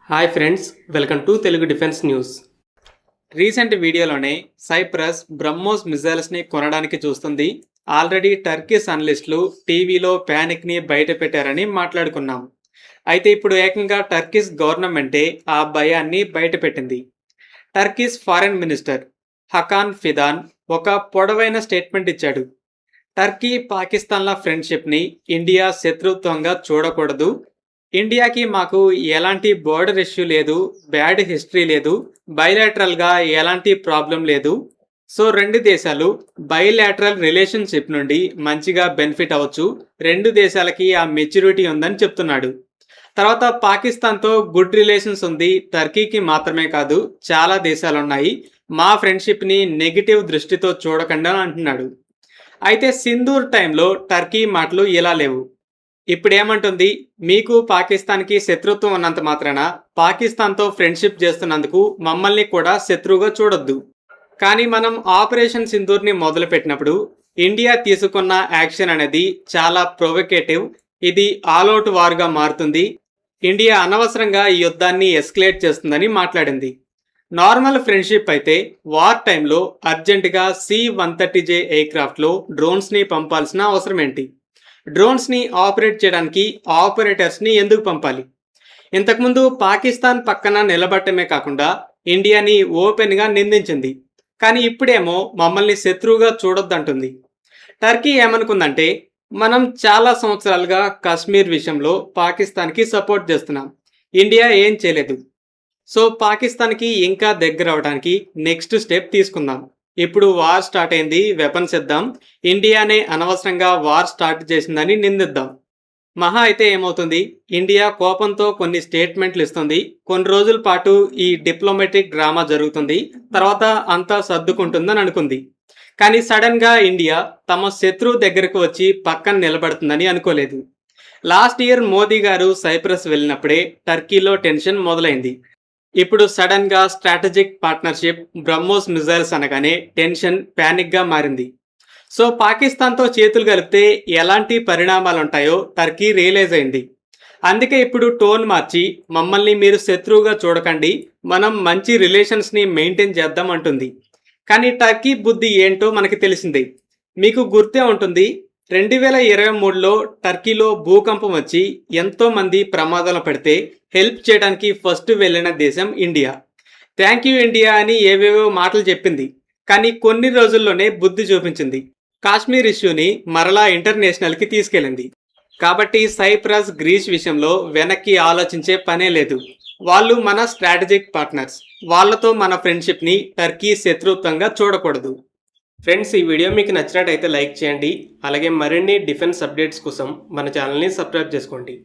Hi friends, welcome to Telugu defence news. Recent వీడియోలోనే cypress BrahMos మిజైల్స్ని కొనడానికి చూస్తుంది. ఆల్రెడీ టర్కిష్ అనలిస్టులు టీవీలో ప్యానిక్ని బయట పెట్టారని మాట్లాడుకున్నాం. అయితే ఇప్పుడు ఏకంగా టర్కిష్ గవర్నమెంటే ఆ భయాన్ని బయటపెట్టింది. టర్కిష్ ఫారెన్ మినిస్టర్ హకాన్ ఫిదాన్ ఒక పొడవైన స్టేట్మెంట్ ఇచ్చాడు. టర్కీ పాకిస్తాన్ల ఫ్రెండ్షిప్ని ఇండియా శత్రుత్వంగా చూడకూడదు. ఇండియాకి మాకు ఎలాంటి బోర్డర్ ఇష్యూ లేదు, బ్యాడ్ హిస్టరీ లేదు, బైలాటరల్గా ఎలాంటి ప్రాబ్లం లేదు. సో రెండు దేశాలు బైలాటరల్ రిలేషన్షిప్ నుండి మంచిగా బెనిఫిట్ అవ్వచ్చు. రెండు దేశాలకి ఆ మెచ్యూరిటీ ఉందని చెప్తున్నాడు. తర్వాత పాకిస్తాన్తో గుడ్ రిలేషన్స్ ఉంది, టర్కీకి మాత్రమే కాదు చాలా దేశాలు ఉన్నాయి. మా ఫ్రెండ్షిప్ని నెగిటివ్ దృష్టితో చూడకుండా అంటున్నాడు. అయితే సింధూర్ టైంలో టర్కీ మాటలు ఇలా లేవు. ఇప్పుడేమంటుంది, మీకు పాకిస్తాన్కి శత్రుత్వం ఉన్నంత మాత్రాన పాకిస్తాన్తో ఫ్రెండ్షిప్ చేస్తున్నందుకు మమ్మల్ని కూడా శత్రువుగా చూడొద్దు. కానీ మనం ఆపరేషన్ సింధూర్ని మొదలుపెట్టినప్పుడు ఇండియా తీసుకున్న యాక్షన్ అనేది చాలా ప్రొవొకేటివ్. ఇది ఆల్అవుట్ వార్గా మారుతుంది. ఇండియా అనవసరంగా ఈ యుద్ధాన్ని ఎస్కలేట్ చేస్తుందని మాట్లాడింది. నార్మల్ ఫ్రెండ్షిప్ అయితే వార్ టైంలో అర్జెంటుగా C-130J ఎయిర్క్రాఫ్ట్లో డ్రోన్స్ని పంపాల్సిన అవసరం ఏంటి? డ్రోన్స్ని ఆపరేట్ చేయడానికి ఆపరేటర్స్ని ఎందుకు పంపాలి? ఇంతకుముందు పాకిస్తాన్ పక్కన నిలబడటమే కాకుండా ఇండియాని ఓపెన్గా నిందించింది. కానీ ఇప్పుడేమో మమ్మల్ని శత్రువుగా చూడొద్దంటుంది. టర్కీ ఏమనుకుందంటే, మనం చాలా సంవత్సరాలుగా కాశ్మీర్ విషయంలో పాకిస్తాన్కి సపోర్ట్ చేస్తున్నాం, ఇండియా ఏం చేయలేదు. సో పాకిస్తాన్కి ఇంకా దగ్గర అవడానికి నెక్స్ట్ స్టెప్ తీసుకుందాం. ఇప్పుడు వార్ స్టార్ట్ అయింది, వెపన్స్ ఇద్దాం, ఇండియానే అనవసరంగా వార్ స్టార్ట్ చేసిందని నిందిద్దాం. మహా అయితే ఏమవుతుంది, ఇండియా కోపంతో కొన్ని స్టేట్మెంట్లు ఇస్తుంది, కొన్ని రోజుల పాటు ఈ డిప్లొమాటిక్ డ్రామా జరుగుతుంది, తర్వాత అంతా సర్దుకుంటుందని అనుకుంది. కానీ సడన్గా ఇండియా తమ శత్రువు దగ్గరకు వచ్చి పక్కన నిలబడుతుందని అనుకోలేదు. లాస్ట్ ఇయర్ మోదీ గారు సైప్రస్ వెళ్ళినప్పుడే టర్కీలో టెన్షన్ మొదలైంది. ఇప్పుడు సడన్గా స్ట్రాటజిక్ పార్ట్నర్షిప్, బ్రహ్మోస్ మిజైల్స్ అనగానే టెన్షన్ ప్యానిక్గా మారింది. సో పాకిస్తాన్తో చేతులు కలిపితే ఎలాంటి పరిణామాలు ఉంటాయో టర్కీ రియలైజ్ అయింది. అందుకే ఇప్పుడు టోన్ మార్చి మమ్మల్ని మీరు శత్రువుగా చూడకండి, మనం మంచి రిలేషన్స్ని మెయింటైన్ చేద్దాం అంటుంది. కానీ టర్కీ బుద్ధి ఏంటో మనకి తెలిసిందే. మీకు గుర్తే ఉంటుంది, 2023లో టర్కీలో భూకంపం వచ్చి ఎంతోమంది ప్రమాదాలు పడితే హెల్ప్ చేయడానికి ఫస్ట్ వెళ్ళిన దేశం ఇండియా. థ్యాంక్ యూ ఇండియా అని ఏవేవో మాటలు చెప్పింది. కానీ కొన్ని రోజుల్లోనే బుద్ధి చూపించింది. కాశ్మీర్ ఇష్యూని మరలా ఇంటర్నేషనల్కి తీసుకెళ్ళింది. కాబట్టి సైప్రస్, గ్రీస్ విషయంలో వెనక్కి ఆలోచించే పనే లేదు. వాళ్ళు మన స్ట్రాటజిక్ పార్ట్నర్స్. వాళ్ళతో మన ఫ్రెండ్షిప్ని టర్కీ శత్రుత్వంగా చూడకూడదు. ఫ్రెండ్స్, ఈ వీడియో మీకు నచ్చినట్టయితే లైక్ చేయండి. అలాగే మరిన్ని డిఫెన్స్ అప్డేట్స్ కోసం మన ఛానల్ని సబ్స్క్రైబ్ చేసుకోండి.